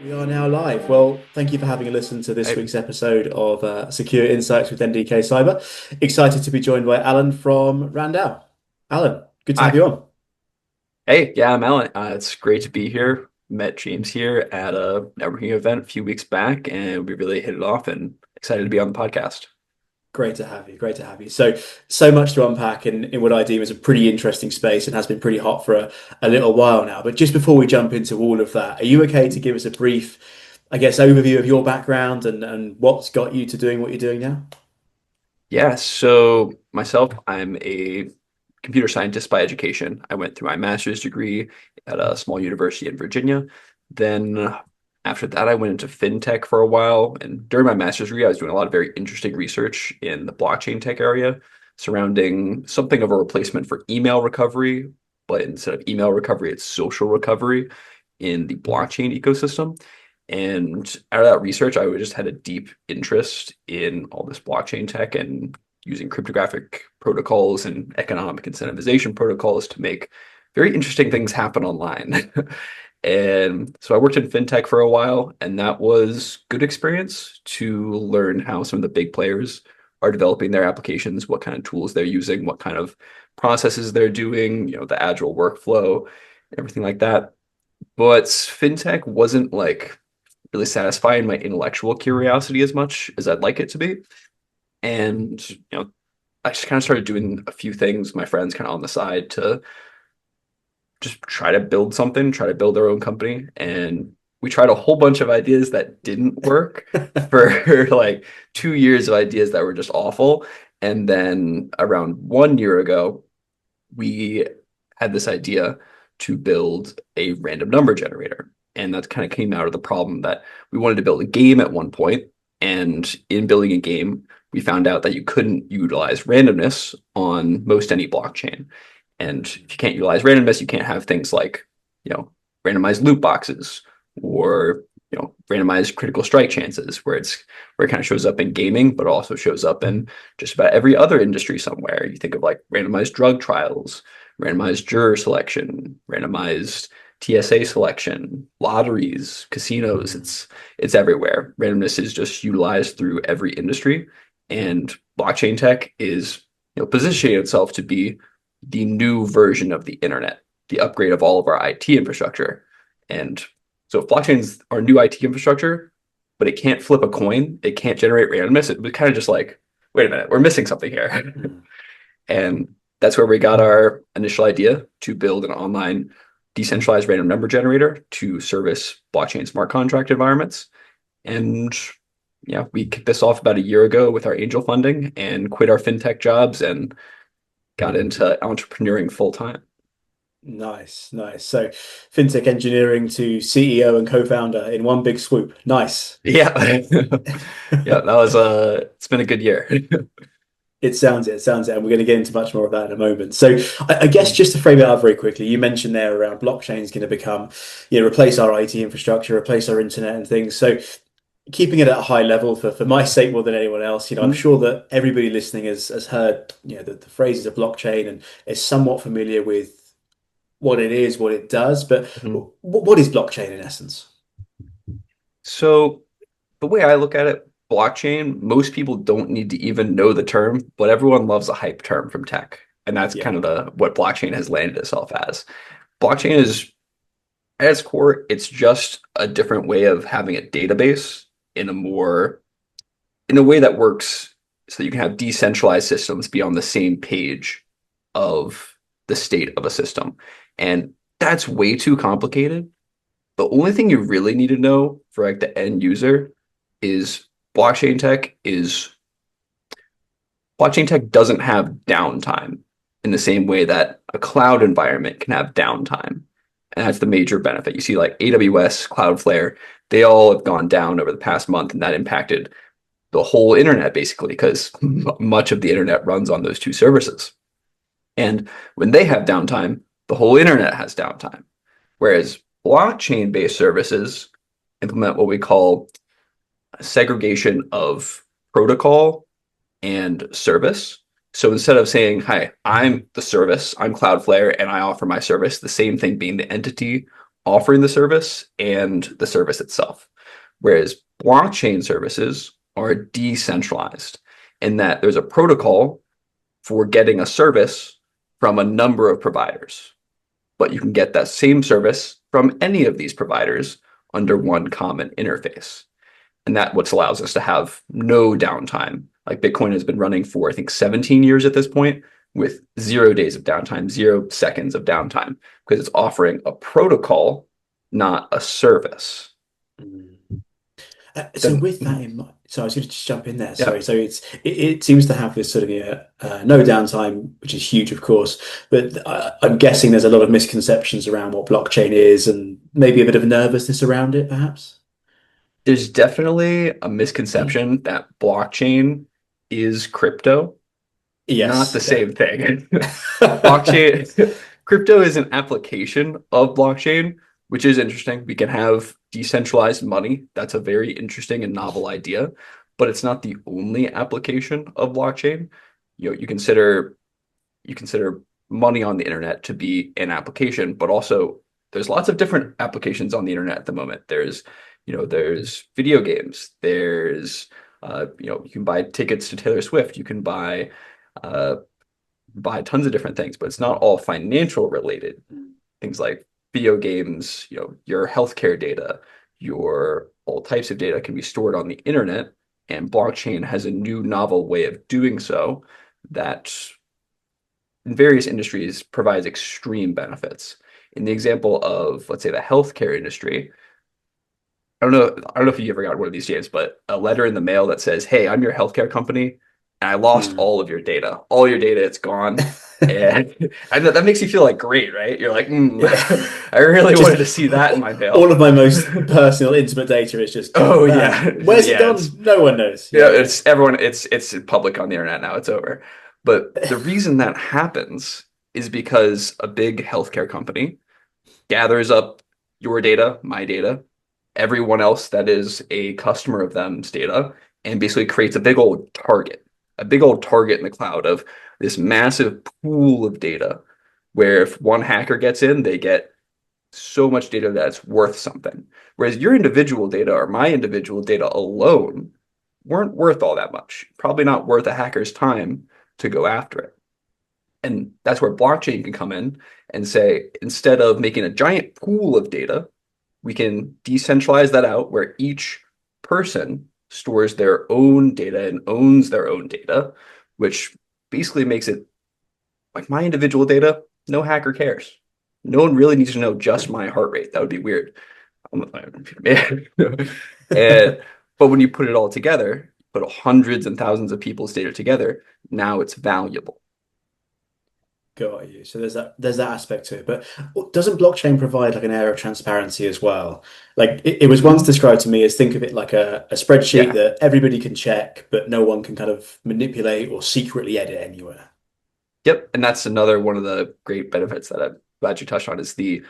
We are now live. Well, thank you for having a listen to this Hey, week's episode of Secure Insights with NDK Cyber. Excited to be joined by Alan from Randao. Alan, good to have hi. you on. Hey, yeah, I'm Allan. It's great to be here. Met James here at a networking event a few weeks back, and we really hit it off and excited to be on the podcast. Great to have you. Great to have you. So much to unpack in what I deem is a pretty interesting space and has been pretty hot for a little while now. But just before we jump into all of that, are you okay to give us a brief, I guess, overview of your background and what's got you to doing what you're doing now? Yeah, so myself, I'm a computer scientist by education. I went through my master's degree at a small university in Virginia. Then after that, I went into FinTech for a while. And during my master's degree, I was doing a lot of very interesting research in the blockchain tech area surrounding something of a replacement for email recovery, but instead of email recovery, it's social recovery in the blockchain ecosystem. And out of that research, I just had a deep interest in all this blockchain tech and using cryptographic protocols and economic incentivization protocols to make very interesting things happen online. And so I worked in fintech for a while, and that was good experience to learn how some of the big players are developing their applications, what kind of tools they're using, what kind of processes they're doing, the agile workflow, everything like that. But fintech wasn't like really satisfying my intellectual curiosity as much as I'd like it to be. And, I just kind of started doing a few things, my friends kind of on the side to just try to build something, try to build our own company. And we tried a whole bunch of ideas that didn't work for like 2 years of ideas that were just awful. And then around 1 year ago, we had this idea to build a random number generator. And that kind of came out of the problem that we wanted to build a game at one point. And in building a game, we found out that you couldn't utilize randomness on most any blockchain. And if you can't utilize randomness, you can't have things like, you know, randomized loot boxes or randomized critical strike chances where it kind of shows up in gaming, but also shows up in just about every other industry somewhere. You think of like randomized drug trials, randomized juror selection, randomized TSA selection, lotteries, casinos. It's everywhere. Randomness is just utilized through every industry, and blockchain tech is positioning itself to be the new version of the internet, the upgrade of all of our IT infrastructure. And so if blockchain's our new IT infrastructure, but it can't flip a coin, it can't generate randomness, it was kind of just like, wait a minute, we're missing something here. And that's where we got our initial idea to build an online decentralized random number generator to service blockchain smart contract environments. And yeah, we kicked this off about a year ago with our angel funding and quit our fintech jobs and got into entrepreneuring full time. Nice, nice. So, fintech engineering to CEO and co-founder in one big swoop. Nice. Yeah. Yeah, it's been a good year. It sounds it, and we're going to get into much more of that in a moment. So, I guess just to frame it up very quickly, you mentioned there around blockchain is going to become, replace our IT infrastructure, replace our internet and things. So, keeping it at a high level for my sake more than anyone else, I'm sure that everybody listening has heard, the phrases of blockchain and is somewhat familiar with what it is, what it does. But Mhm. what is blockchain in essence? So the way I look at it, blockchain, most people don't need to even know the term, but everyone loves a hype term from tech. And that's Yeah. kind of the what blockchain has landed itself as. Blockchain is at its core, it's just a different way of having a database in a more in a way that works so that you can have decentralized systems be on the same page of the state of a system. And that's way too complicated. The only thing you really need to know for like the end user is blockchain tech is blockchain tech doesn't have downtime in the same way that a cloud environment can have downtime. And that's the major benefit. You see like AWS, Cloudflare, they all have gone down over the past month, and that impacted the whole internet basically because much of the internet runs on those two services. And when they have downtime, the whole internet has downtime. Whereas blockchain based services implement what we call segregation of protocol and service. So instead of saying, hi, I'm the service, I'm Cloudflare, and I offer my service, the same thing being the entity offering the service and the service itself. Whereas blockchain services are decentralized in that there's a protocol for getting a service from a number of providers, but you can get that same service from any of these providers under one common interface. And that what allows us to have no downtime. Like Bitcoin has been running for, I think, 17 years at this point with 0 days of downtime, 0 seconds of downtime, because it's offering a protocol, not a service. Mm. So Then, with that in mind, so I was going to just jump in there. yeah, Sorry. So it seems to have this sort of no downtime, which is huge, of course. But I'm guessing there's a lot of misconceptions around what blockchain is, and maybe a bit of nervousness around it, perhaps. there's definitely a misconception that blockchain is crypto, not the Yes. same thing. Yeah. Blockchain, crypto is an application of blockchain, which is interesting. We can have decentralized money. That's a very interesting and novel idea, but it's not the only application of blockchain. You consider money on the internet to be an application, but also there's lots of different applications on the internet at the moment. There's video games. You can buy tickets to Taylor Swift. You can uh, buy tons of different things, but it's not all financial related. Things like video games, your healthcare data, your all types of data can be stored on the internet, and blockchain has a new novel way of doing so that in various industries provides extreme benefits. In the example of, let's say, the healthcare industry, I don't know if you ever got one of these, James, but a letter in the mail that says, "Hey, I'm your healthcare company, and I lost Mm. all of your data. All your data, it's gone." And I know that makes you feel like great, right? You're like, Yeah. I really Just wanted to see that in my mail. all of my most personal, intimate data is just Oh gone, yeah, man. Where's it yeah. It's gone? No one knows. yeah, Yeah, yeah. it's everyone. It's public on the internet now. It's over. But the reason that happens is because a big healthcare company gathers up your data, my data, everyone else that is a customer of them's data, and basically creates a big old target in the cloud of this massive pool of data where if one hacker gets in, they get so much data that's worth something. Whereas your individual data or my individual data alone weren't worth all that much. Probably not worth a hacker's time to go after it. And that's where blockchain can come in and say, instead of making a giant pool of data, we can decentralize that out where each person stores their own data and owns their own data, which basically makes it like my individual data, no hacker cares. No one really needs to know just my heart rate. That would be weird. I'm a computer man. And but when you put it all together, put hundreds and thousands of people's data together, now it's valuable. Got you. So there's that aspect to it. But doesn't blockchain provide like an air of transparency as well? Like it was once described to me as think of it like a spreadsheet Yeah. that everybody can check, but no one can kind of manipulate or secretly edit anywhere. Yep. And that's another one of the great benefits that I'm glad you touched on is the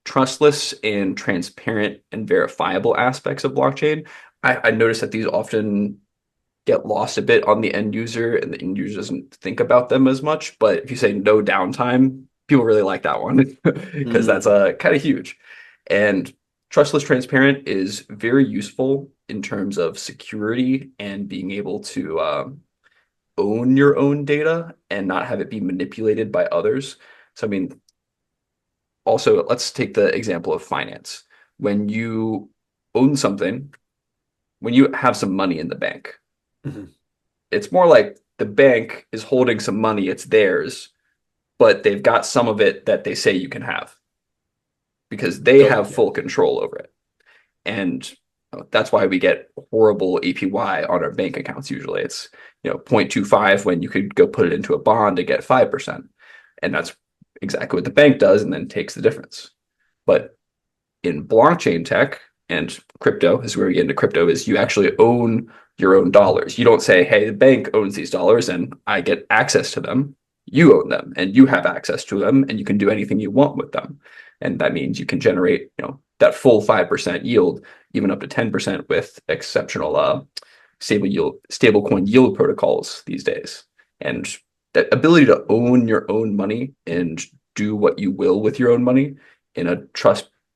trustless and transparent and verifiable aspects of blockchain. I noticed that these often get lost a bit on the end user, and the end user doesn't think about them as much. But if you say no downtime, people really like that one because that's Mm. kind of huge. And trustless transparent is very useful in terms of security and being able to own your own data and not have it be manipulated by others. So, I mean, also, let's take the example of finance. When you own something, when you have some money in the bank, Mhm. it's more like the bank is holding some money, it's theirs, but they've got some of it that they say you can have because they Got you. have Yeah. full control over it. And that's why we get horrible APY on our bank accounts usually. It's 0.25 when you could go put it into a bond to get 5%. And that's exactly what the bank does and then takes the difference. But in blockchain tech and crypto is where we get into crypto is you actually own your own dollars. You don't say, hey, the bank owns these dollars and I get access to them. You own them and you have access to them and you can do anything you want with them. And that means you can generate, that full 5% yield, even up to 10% with exceptional stable coin yield protocols these days. And that ability to own your own money and do what you will with your own money in a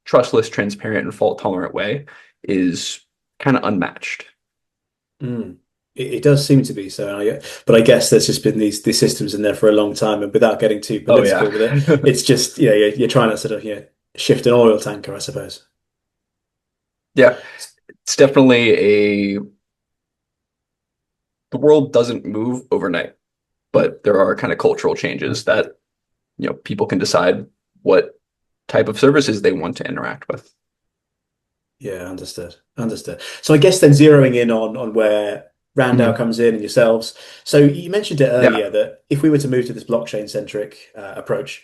trustless, transparent, and fault tolerant way is kind of unmatched. Mm. It does seem to be so, but I guess there's just been these systems in there for a long time, and without getting too Oh yeah. political with it, it's just you're trying to sort of shift an oil tanker, I suppose. Yeah. It's definitely a the world doesn't move overnight, but there are kind of cultural changes that, people can decide what type of services they want to interact with. Yeah, understood. Understood. So I guess then zeroing in on where Randao Mhm. comes in and yourselves. So you mentioned it Yeah. earlier that if we were to move to this blockchain centric approach,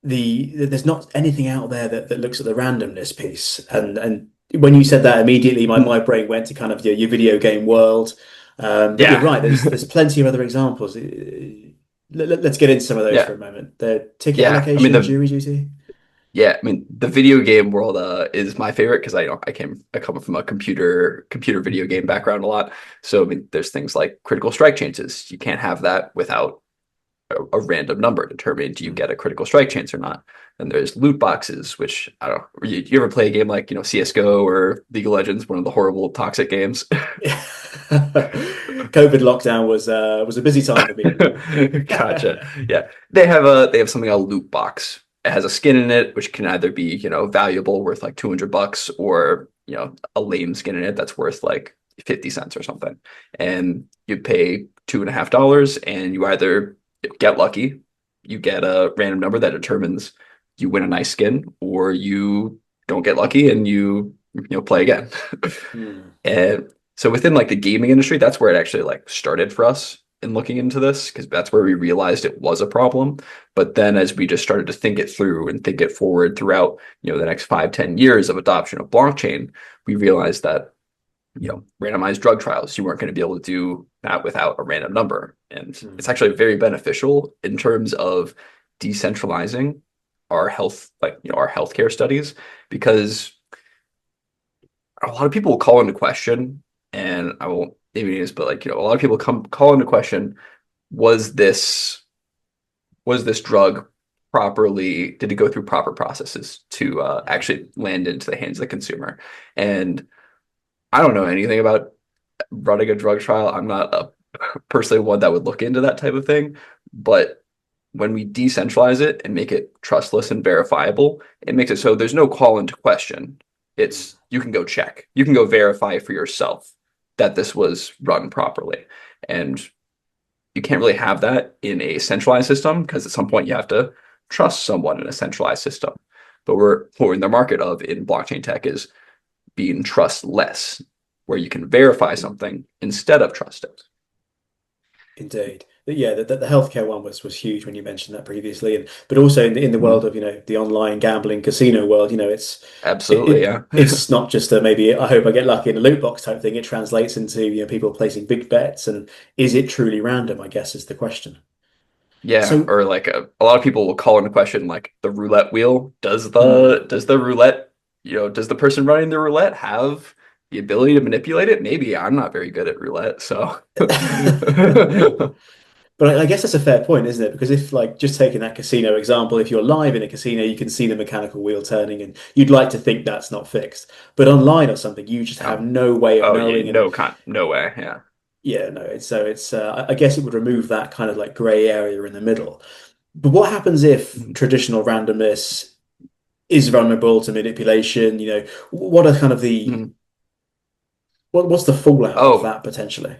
there's not anything out there that looks at the randomness piece. And when you said that immediately, my Mhm. brain went to kind of your video game world. But you're Yeah. right. There's plenty of other examples. Let's get into some of those for Yeah. a moment. The ticket Yeah. I mean allocation, the jury duty. Yeah, I mean the video game world is my favorite because I come from a computer video game background a lot. So I mean there's things like critical strike chances. You can't have that without a random number determining do you get a critical strike chance or not. And there's loot boxes, which I don't know. You ever play a game like CS:GO or League of Legends, one of the horrible toxic games? COVID lockdown was a busy time for me. Gotcha. Yeah. They have something called loot box. It has a skin in it, which can either be, valuable, worth like $200, or, a lame skin in it that's worth like 50 cents or something. And you pay $2.50, and you either get lucky, you get a random number that determines you win a nice skin, or you don't get lucky and you play again. Hmm. And so within like the gaming industry, that's where it actually like started for us in looking into this, because that's where we realized it was a problem. But then as we just started to think it through and think it forward throughout, the next 5, 10 years of adoption of blockchain, we realized that, randomized drug trials, you weren't going to be able to do that without a random number. And it's Hmm. actually very beneficial in terms of decentralizing our health, like, our healthcare studies, because a lot of people will call into question, and I won't name names, but like, a lot of people come call into question, was this was this drug properly, did it go through proper processes to actually land into the hands of the consumer? And I don't know anything about running a drug trial. I'm not a personally one that would look into that type of thing, but when we decentralize it and make it trustless and verifiable, it makes it so there's no call into question. It's you can go check, you can go verify for yourself that this was run properly. And you can't really have that in a centralized system because at some point you have to trust someone in a centralized system. But what we're in the market of in blockchain tech is being trustless, where you can verify something instead of trust it. Indeed. Yeah, the healthcare one was huge when you mentioned that previously, and but also in the world Mhm. of the online gambling casino world, it, Absolutely, it yeah. it's not just a maybe I hope I get lucky in a loot box type thing. It translates into people placing big bets, and is it truly random? I guess is the question. Yeah, So or like a lot of people will call into question like the roulette wheel. mm. Does the roulette, does the person running the roulette have the ability to manipulate it? Maybe I'm not very good at roulette, so But I guess that's a fair point, isn't it? Because if, like, just taking that casino example, if you're live in a casino, you can see the mechanical wheel turning, and you'd like to think that's not fixed. But online or something, you just have oh, no way of oh yeah, knowing. And no way, yeah. yeah, no, it's I guess it would remove that kind of like gray area in the middle. But what happens if Mhm. traditional randomness is vulnerable to manipulation? What are kind of Mhm. what's the fallout of Oh, that potentially?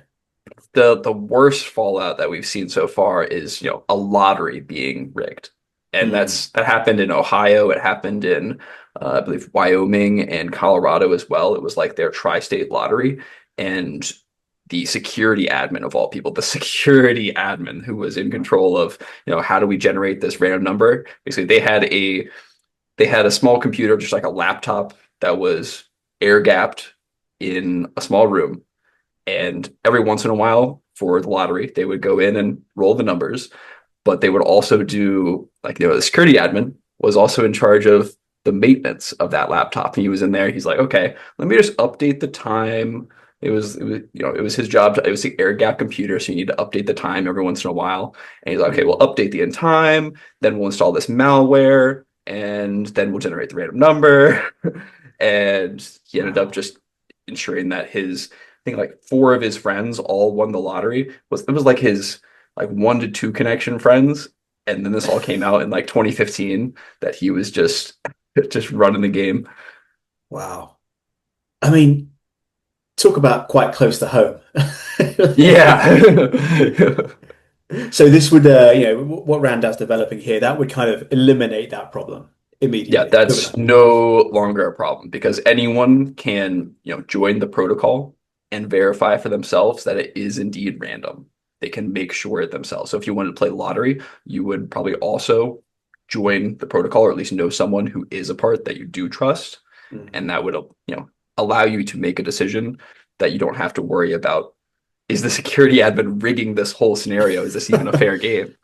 the worst fallout that we've seen so far is, a lottery being rigged. And Mm, that happened in Ohio, it happened in I believe Wyoming and Colorado as well. It was like their tri-state lottery, and the security admin of all people, the security admin who was in control of, how do we generate this random number? Basically, they had a small computer, just like a laptop that was air gapped in a small room, and every once in a while for the lottery, they would go in and roll the numbers, but they would also do like, the security admin was also in charge of the maintenance of that laptop. He was in there. He's like, okay, let me just update the time. It was his job. It was the air gap computer, so you need to update the time every once in a while. And he's like, okay, we'll mm, update the in time. Then we'll install this malware. and then we'll generate the random number. And he ended up Wow. just ensuring that I think like four of his friends all won the lottery. It was like his like 1 to 2 connection friends. And then this all came out in like 2015 that he was just just running the game. Wow. I mean, talk about quite close to home. Yeah. So this would, what Randall's developing here, that would kind of eliminate that problem Yeah, immediately that's overnight. no longer a problem because anyone can, join the protocol and verify for themselves that it is indeed random. They can make sure it themselves. So if you wanted to play lottery, you would probably also join the protocol or at least know someone who is a part that you do trust, and Mhm. that would, allow you to make a decision that you don't have to worry about, is the security admin rigging this whole scenario? Is this even a fair game?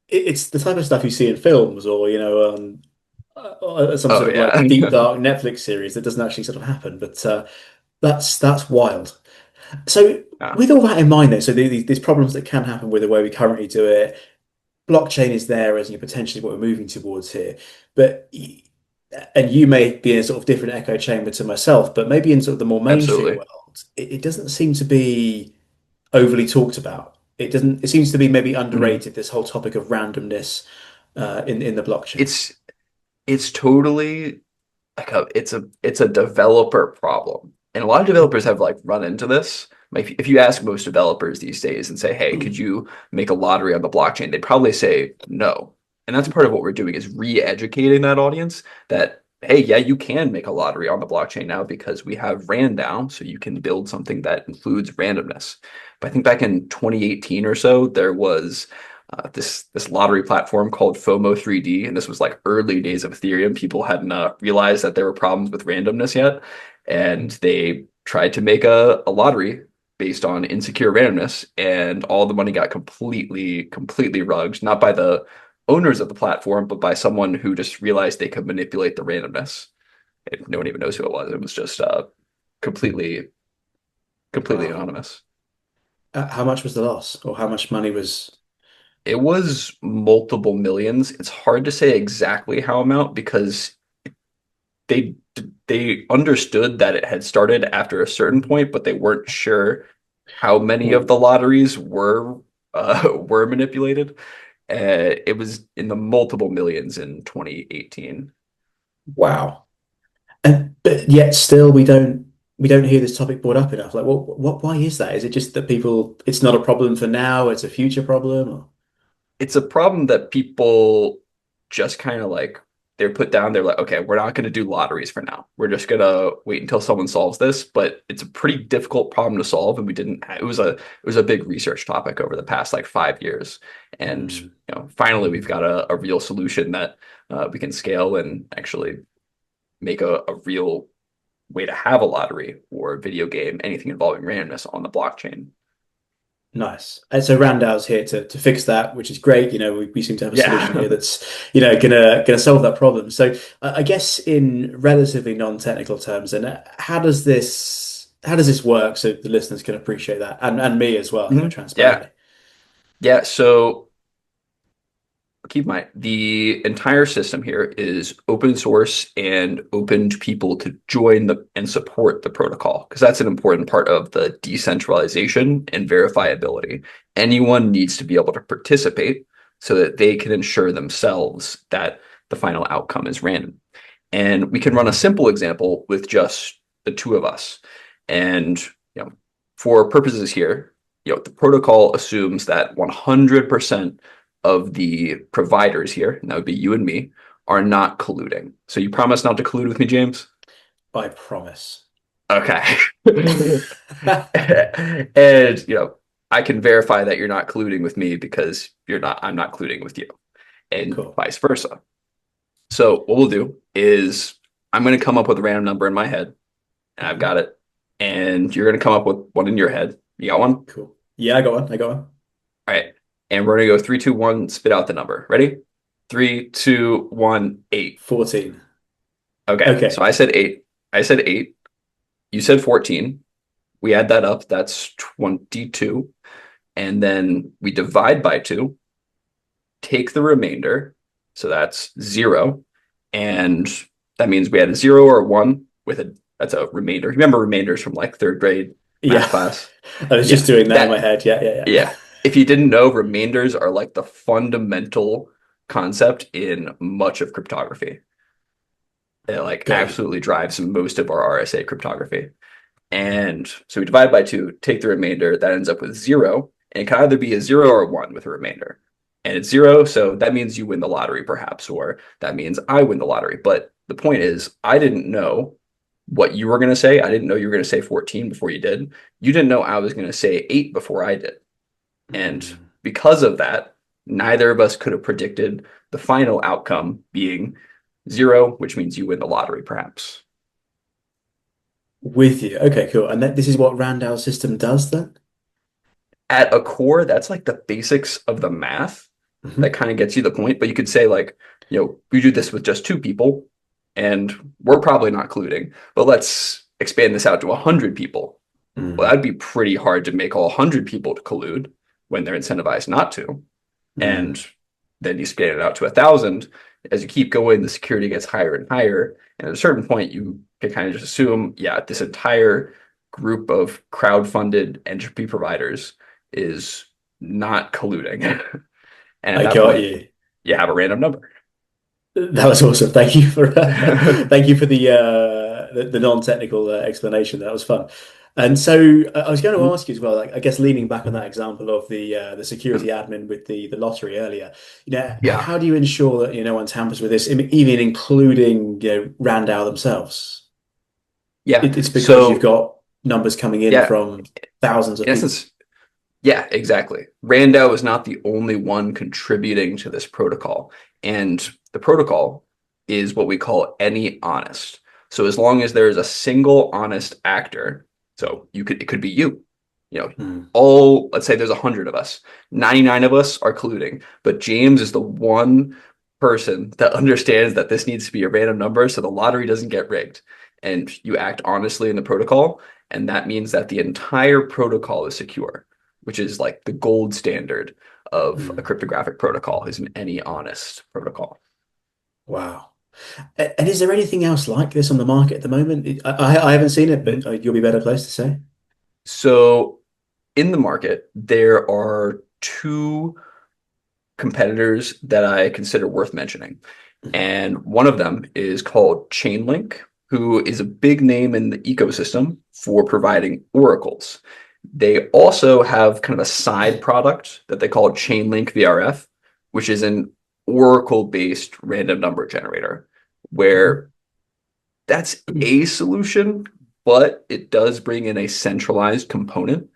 It's the type of stuff you see in films or, or some Oh sort of like yeah. deep dark Netflix series that doesn't actually sort of happen. But that's wild. So Yeah, with all that in mind, then, so these problems that can happen with the way we currently do it, blockchain is there as potentially what we're moving towards here. But and you may be in a sort of different echo chamber to myself, but maybe in sort of the more mainstream absolutely. world, it doesn't seem to be overly talked about. It doesn't. It seems to be maybe Mhm. underrated. This whole topic of randomness in the blockchain. It's it's totally like it's a developer problem. And a lot of developers have like run into this. Like if you ask most developers these days and say, "Hey, could you make a lottery on the blockchain?" They'd probably say no. And that's part of what we're doing is re-educating that audience that, hey, yeah, you can make a lottery on the blockchain now because we have Randao, so you can build something that includes randomness. But I think back in 2018 or so, there was this lottery platform called FOMO 3D, and this was like early days of Ethereum. People hadn't realized that there were problems with randomness yet, and they tried to make a lottery based on insecure randomness, and all the money got completely rugged, not by the owners of the platform, but by someone who just realized they could manipulate the randomness. No one even knows who it was. It was just completely completely Wow. anonymous. How much was the loss, or how much money was? It was multiple millions. It's hard to say exactly how amount because they they understood that it had started after a certain point, but they weren't sure how many of the Ooh, lotteries were manipulated. It was in the multiple millions in 2018. wow. And but yet still we don't hear this topic brought up enough. Like, what? Why is that? Is it just that people? It's not a problem for now. It's a future problem. Or? It's a problem that people just kind of like they're put down. They're like, okay, we're not going to do lotteries for now. We're just going to wait until someone solves this. But it's a pretty difficult problem to solve, and we didn't. It was a big research topic over the past like 5 years, and Hmm. finally we've got a real solution that we can scale and actually make a real way to have a lottery or a video game, anything involving randomness on the blockchain. Nice. And so Randall's here to fix that, which is great. We seem to have a solution Yeah. here that's, gonna solve that problem. So I guess in relatively non-technical terms, and how does this work so the listeners can appreciate that and me as well, Mhm. Yeah. transparently. Yeah. So keep in mind the entire system here is open source and open to people to join and support the protocol because that's an important part of the decentralization and verifiability. Anyone needs to be able to participate so that they can ensure themselves that the final outcome is random. And we can run a simple example with just the two of us. And for purposes here, the protocol assumes that 100% of the providers here, and that would be you and me, are not colluding. So you promise not to collude with me, James? I promise. Okay. And I can verify that you're not colluding with me because I'm not colluding with you, and Cool. vice versa. So what we'll do is I'm going to come up with a random number in my head, and I've Mhm. got it, and you're going to come up with one in your head. You got one? All Cool. Yeah, I got one. I got one. right. And we're going to go 3, 2, 1, spit out the number. Ready? 3, 2, 1, 8. 14. Okay. So Okay. I said 8. I said 8. You said 14. We add that up. That's 22. And then we divide by 2, take the remainder, So that's zero. And that means we had a zero or a one with that's a remainder. Remember remainders from like third grade math Yeah. class? I was just Yeah. doing that in my head. Yeah, yeah, yeah. Yeah. If you didn't know, remainders are like the fundamental concept in much of cryptography. It like Got you. absolutely drives most of our RSA cryptography. And so we divide by two, take the remainder, that ends up with zero. And it can either be a zero or a one with a remainder. And it's zero, so that means you win the lottery, perhaps, or that means I win the lottery. But the point is, I didn't know what you were going to say. I didn't know you were going to say 14 before you did. You didn't know I was going to say 8 before I did. And Mm. because of that, neither of us could have predicted the final outcome being zero, which means you win the lottery, perhaps. With you. Okay, cool. And this is what Randall's system does then? At a core, that's like the basics of the math that Hmm. kind of gets you the point. But you could say, like, we do this with just two people, and we're probably not colluding, but let's expand this out to 100 people. Well, Mm. that'd be pretty hard to make all 100 people to collude when they're incentivized not to. And Mm. then you scale it out to 1,000. As you keep going, the security gets higher and higher. And at a certain point, you can kind of just assume, yeah, this entire group of crowd-funded entropy providers is not colluding. And at I that got point, you. you have a random number. That was awesome. Thank you for thank you for the non-technical explanation. That was fun. And so I was going to Mhm. ask you as well. Like, I guess leaning back on that example of the security admin with the lottery earlier, Yeah. how do you ensure that no one tampers with this, even including Randall themselves? Yeah. It's because you've So, got numbers coming in yeah, from thousands of in people. essence, yeah, exactly. Randao is not the only one contributing to this protocol. And the protocol is what we call any honest. So as long as there is a single honest actor, so it could be you. You know, Hmm. all let's say there's 100 of us. 99 of us are colluding, but James is the one person that understands that this needs to be a random number so the lottery doesn't get rigged. And you act honestly in the protocol, and that means that the entire protocol is secure, which is like the gold standard of a Hmm. cryptographic protocol, is an any honest protocol. Wow. And is there anything else like this on the market at the moment? I haven't seen it, but Mhm. you'll be better placed to say. So in the market, there are two competitors that I consider worth mentioning. Mhm. And one of them is called Chainlink, who is a big name in the ecosystem for providing oracles. They also have kind of a side product that they call Chainlink VRF, which is an oracle-based random number generator, Mhm. where that's a solution, but it does bring in a centralized component.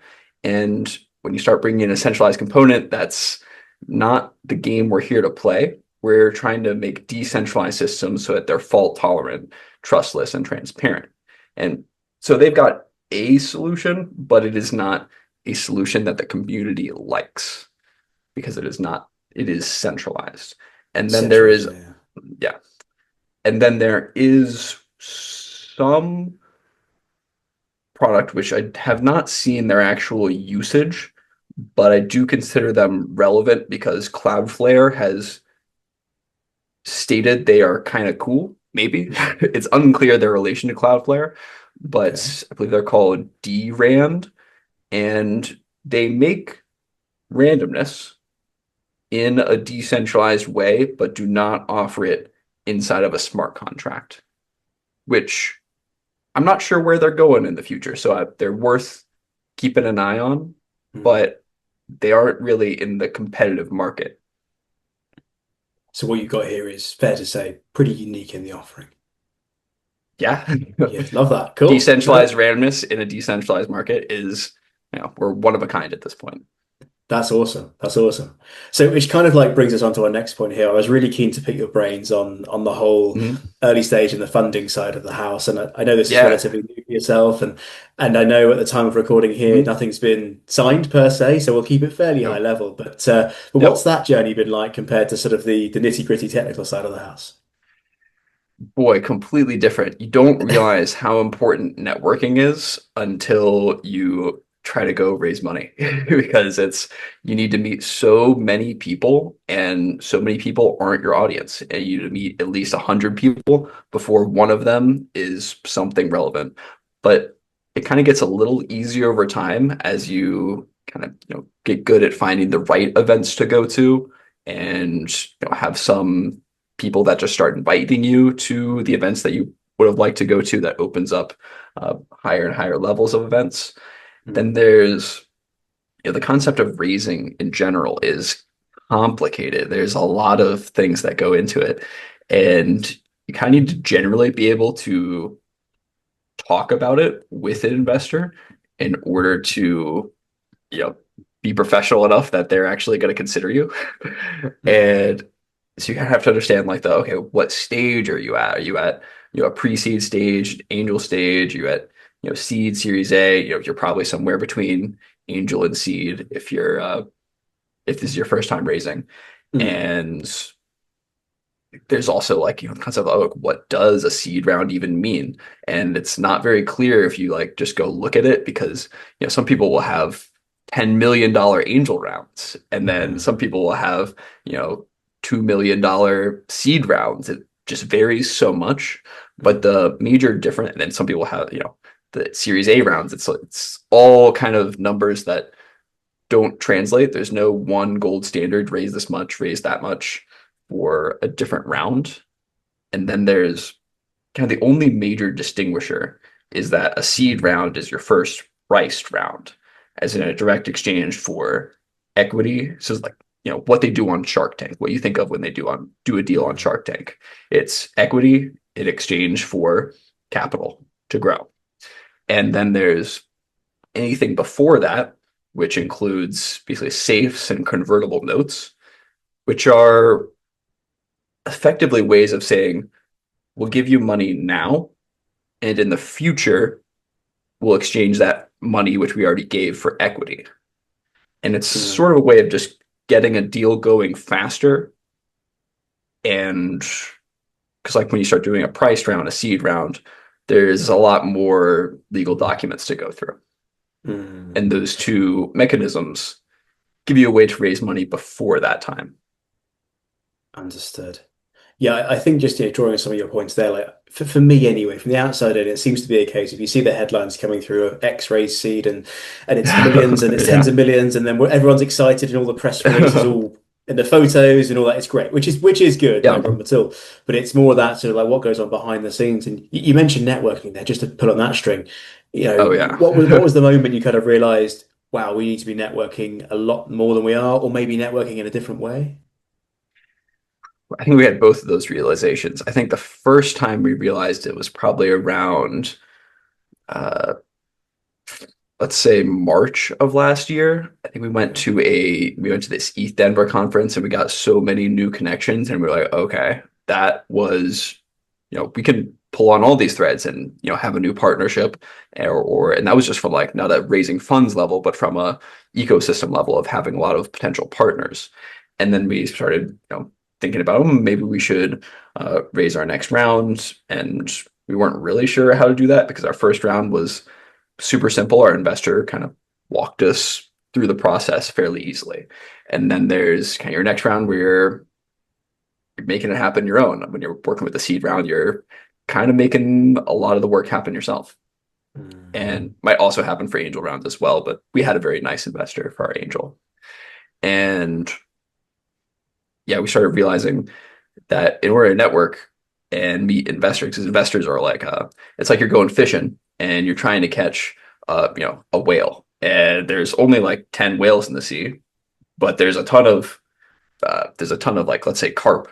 And when you start bringing in a centralized component, that's not the game we're here to play. We're trying to make decentralized systems so that they're fault tolerant, trustless, and transparent. And so they've got a solution, but it is not a solution that the community likes because it is centralized. And then there Centralized, is, yeah. yeah, and then there is some product which I have not seen their actual usage, but I do consider them relevant because Cloudflare has stated they are kind of cool. Maybe it's unclear their relation to Cloudflare, Okay. but I believe they're called DRAND, and they make randomness in a decentralized way, but do not offer it inside of a smart contract, which I'm not sure where they're going in the future, so they're worth keeping an eye on, Mm. but they aren't really in the competitive market. So what you've got here is fair to say pretty unique in the offering. Yeah. Yeah, love that. Cool. Decentralized No, randomness in a decentralized market is, we're one of a kind at this point. that's awesome. That's awesome. So which kind of like brings us on to our next point here. I was really keen to pick your brains on the whole Mhm. early stage and the funding side of the house. And I know this is Yeah. relatively new for yourself, and I know at the time of recording here, Mhm. nothing's been signed per se, so we'll keep it fairly high Yep. level. But what's Yep. that journey been like compared to sort of the nitty-gritty technical side of the house? Boy, completely different. You don't realize how important networking is until you try to go raise money because it's you need to meet so many people and so many people aren't your audience and you need to meet at least 100 people before one of them is something relevant. But it kind of gets a little easier over time as you kind of get good at finding the right events to go to and have some people that just start inviting you to the events that you would have liked to go to that opens up higher and higher levels of events. Then Mm, there's the concept of raising in general is complicated. There's a lot of things that go into it, and you kind of need to generally be able to talk about it with an investor in order to, you know, be professional enough that they're actually going to consider you. mm, And so you kind of have to understand like the okay, what stage are you at? Are you at a pre-seed stage, angel stage? Are you at seed, Series A? You're probably somewhere between angel and seed if this is your first time raising. mm, And there's also like the concept of like, what does a seed round even mean? And it's not very clear if you like just go look at it because some people will have $10 million angel rounds, and then some mm, people will have $2 million seed rounds. It just varies so much. But mm, the major difference, and then some people have the Series A rounds. It's all kind of numbers that don't translate. There's no one gold standard, raise this much, raise that much for a different round. And then there's kind of the only major distinguisher is that a seed round is your first priced round, as in a direct exchange for equity. So it's like, what they do on Shark Tank, what you think of when they do a deal on mm, Shark Tank. It's equity in exchange for capital to grow. And then there's anything before that, which includes basically safes and convertible notes, which are effectively ways of saying we'll give you money now, and in the future, we'll exchange that money, which we already gave, for equity. And it's sort of a mm. way of just getting a deal going faster. And because, like, when you start doing a price round, a seed round, there's a lot more legal documents to go through. And Mm. those two mechanisms give you a way to raise money before that time. Understood. Yeah, I think just drawing on some of your points there, like for me anyway, from the outside in, it seems to be a case if you see the headlines coming through of X-rays seed and it's millions and it's tens Yeah. of millions, and then everyone's excited and all the press releases all and the photos and all that, it's great, which is good, no Yeah. problem at all. But it's more that sort of like what goes on behind the scenes. And you mentioned networking there, just to pull on that string. Oh, yeah. What was the moment you kind of realized, wow, we need to be networking a lot more than we are, or maybe networking in a different way? I think we had both of those realizations. I think the first time we realized it was probably around, uh, let's say March of last year. I think we went to this ETH Denver conference and we got so many new connections and we were like, okay, that was, we can pull on all these threads and have a new partnership and that was just from like not a raising funds level, but from a ecosystem level of having a lot of potential partners. And then we started, thinking about maybe we should raise our next round, and we weren't really sure how to do that because our first round was super simple. Our investor kind of walked us through the process fairly easily. And then there's kind of your next round where you're making it happen your own. When you're working with the seed round, you're kind of making a lot of the work happen yourself. Mm, And might also happen for angel rounds as well, but we had a very nice investor for our angel. And yeah, we started realizing that in order to network and meet investors, because investors are like, it's like you're going fishing and you're trying to catch, a whale, and there's only like 10 whales in the sea, but there's a ton of like, let's say carp,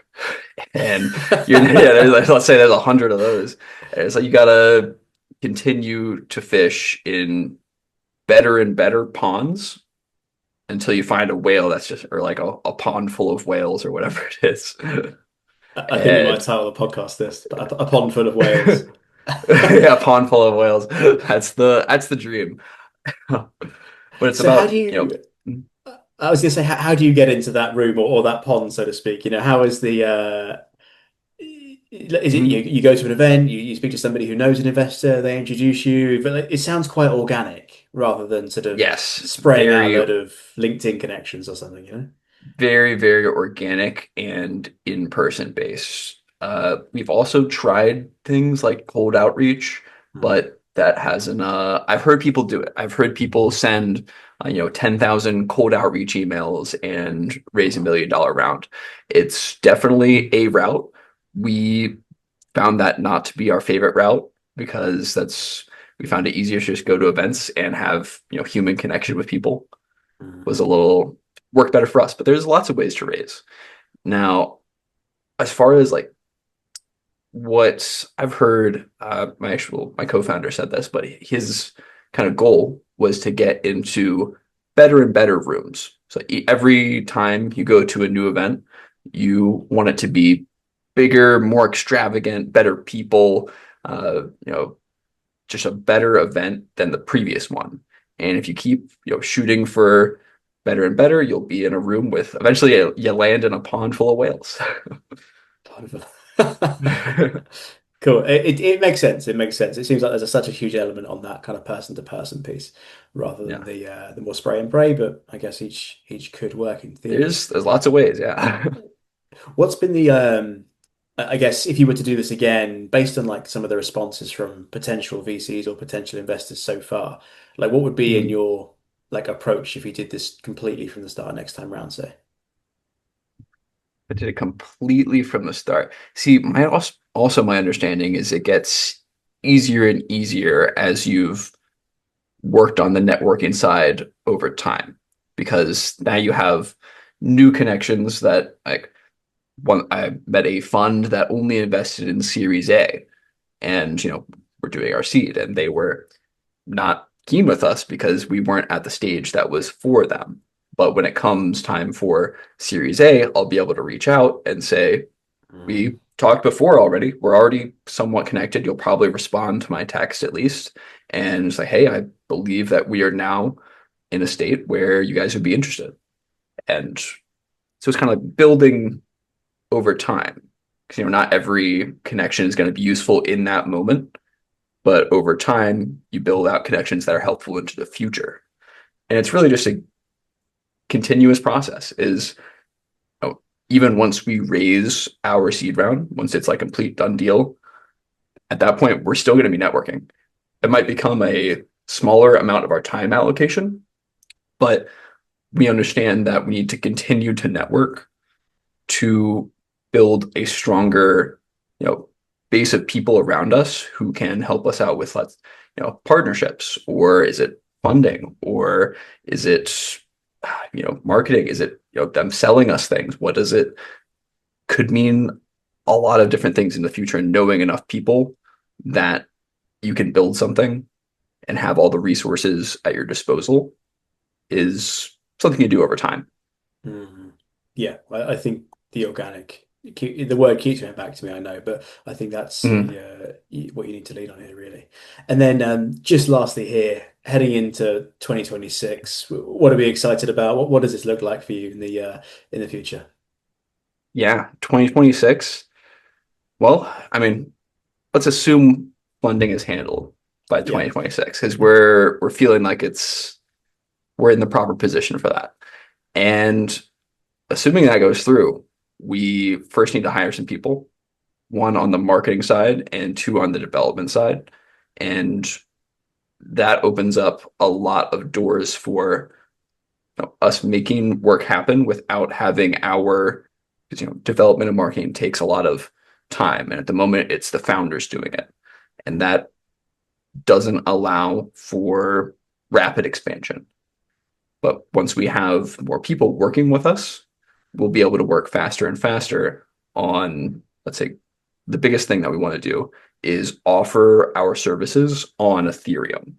and let's say there's 100 of those. And it's like you gotta continue to fish in better and better ponds until you find a whale that's just, or like a pond full of whales or whatever it is. I think we might And title the podcast this, a pond full of whales. yeah, a pond full of whales. That's the dream. But it's So how about, do you, I was gonna say, how do you get into that room or that pond, so to speak? How is is it Mhm. you go to an event, you speak to somebody who knows an investor, they introduce you, but like, it sounds quite organic rather than sort of Yes, spraying out a very load of LinkedIn connections or something, you know? very, very organic and in-person based. We've also tried things like cold outreach, Mm. but that hasn't. I've heard people do it. I've heard people send, 10,000 cold outreach emails and raise a Wow. $1 million round. It's definitely a route. We found that not to be our favorite route because we found it easier to just go to events and have, human connection with people was Mm. a little worked better for us. But there's lots of ways to raise. Now, as far as like what I've heard, my co-founder said this, but his kind of goal was to get into better and better rooms. So every time you go to a new event, you want it to be bigger, more extravagant, better people, just a better event than the previous one. And if you keep, shooting for better and better, you'll be in a room with eventually you land in a pond full of whales. Cool. It makes sense. It makes sense. It seems like there's such a huge element on that kind of person to person piece rather than Yeah. the more spray and pray, but I guess each could work in theory. There's lots of ways, yeah. What's been the I guess if you were to do this again, based on like some of the responses from potential VCs or potential investors so far, like what would be in Hmm. your like approach if you did this completely from the start next time round, say? I did it completely from the start. See, my also my understanding is it gets easier and easier as you've worked on the networking side over time because now you have new connections that like one I met a fund that only invested in Series A and we're doing our seed and they were not keen with us because we weren't at the stage that was for them. But when it comes time for Series A, I'll be able to reach out and say, Mm. we talked before already. We're already somewhat connected. You'll probably respond to my text at least and say, hey, I believe that we are now in a state where you guys would be interested. And so it's kind of like building over time. Because not every connection is going to be useful in that moment, but over time you build out connections that are helpful into the future. And it's really just a continuous process is even once we raise our seed round, once it's like complete done deal, at that point we're still going to be networking. It might become a smaller amount of our time allocation, but we understand that we need to continue to network to build a stronger, you know, base of people around us who can help us out with partnerships, or is it funding, or is it marketing? Is it them selling us things? What does it could mean a lot of different things in the future, and knowing enough people that you can build something and have all the resources at your disposal is something you do over time. Mhm. Yeah, I think the organic, the word keeps coming back to me, I know, but I think that's Mhm. what you need to lead on here, really. And then just lastly here, heading into 2026, what are we excited about? What does this look like for you in the future? Yeah, 2026. Well, I mean, let's assume funding is handled by Yeah. 2026 because we're feeling like we're in the proper position for that. And assuming that goes through, we first need to hire some people, one on the marketing side and two on the development side. And that opens up a lot of doors for us making work happen without having our, because development and marketing takes a lot of time. And at the moment, it's the founders doing it. And that doesn't allow for rapid expansion. But once we have more people working with us, we'll be able to work faster and faster on, let's say, the biggest thing that we want to do is offer our services on Ethereum.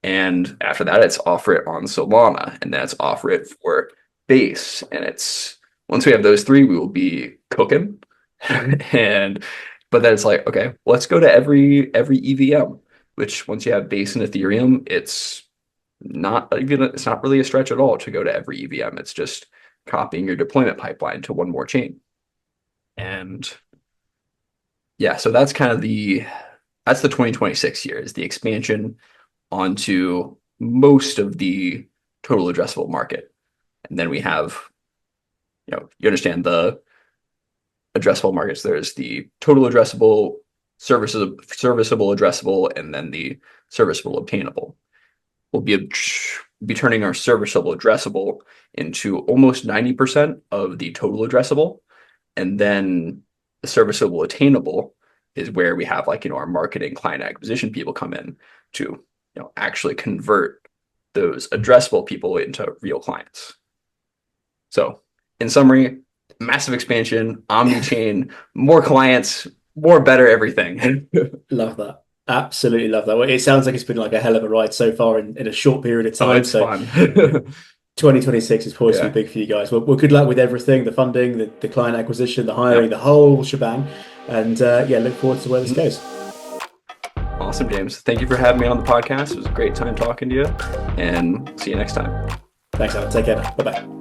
And after that, it's offer it on Solana, and then it's offer it for Base. And it's once we have those three, we will be cooking. And but then it's like, okay, let's go to every EVM, which once you have Base and Ethereum, it's not really a stretch at all to go to every EVM. It's just copying your deployment pipeline to one more chain. And yeah, so that's kind of the 2026 year is the expansion onto most of the total addressable market. And then we have, you understand the addressable markets. There's the total addressable, serviceable addressable, and then the serviceable obtainable. We'll be turning our serviceable addressable into almost 90% of the total addressable. And then the serviceable attainable is where we have our marketing client acquisition people come in to actually convert those addressable people into real clients. So in summary, massive expansion, omni-chain, more clients, more better everything. Love that. Absolutely love that. Well, it sounds like it's been like a hell of a ride so far in a short period of Oh, time. it's So fun. 2026 is poised to Yeah. be big for you guys. Well, good luck with everything, the funding, the client acquisition, the hiring, Yep. the whole shebang. And yeah, look forward to where this goes. Awesome, James. Thank you for having me on the podcast. It was a great time talking to you, and see you next time. Thanks, Alan. Take care now. Bye-bye.